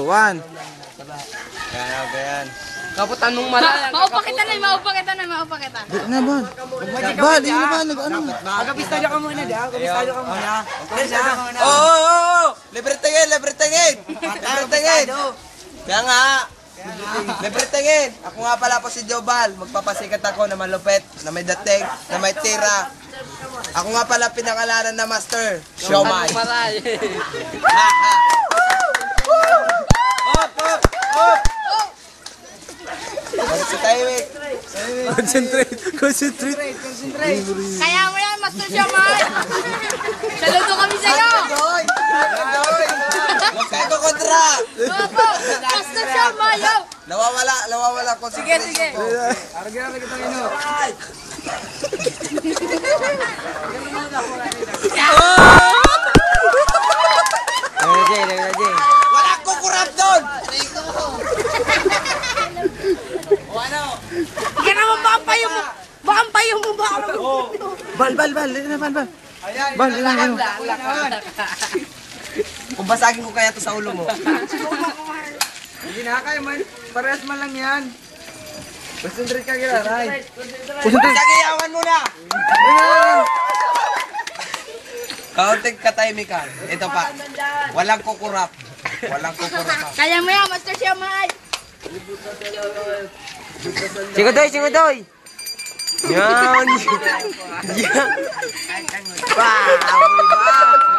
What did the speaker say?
One. Ganyan. Kaputan mong malaya. Maupa kita na, maupa kita na, maupa kita. Na ba? Bal, hindi na ba nag-ano? Agapistado ka muna, da. Agapistado ka muna. Oo! Libre tingin, libre tingin! Libre tingin! Kaya nga! Libre tingin! Ako nga pala po si Jobal. Magpapasikat ako na malupit, na may dating, na may tira. Ako nga pala pinangalanan na Master Siomay. Hop! Hop! Hop! Tahimik. Concentrate. Kaya mo yan, Master Siomay. Saludo kami sa'yo. Huwag kayo kukontra. Opo, Master Siomay, yo. Nawawala ko. Sige. Aragyan na kitang ino. Wala akong kurap doon. Kaya naman baka payo mo. Bal. Kung basagin ko kaya to sa ulo mo. Hindi na kaya man. Parehas man lang yan. Concentrate ka kila, Ray. Sagiyawan mo na. Kaunting katahimikan. Ito pa. Walang kukurap. Kaya mo yan, Master Siomay. Sigudoy. Yan. Wow.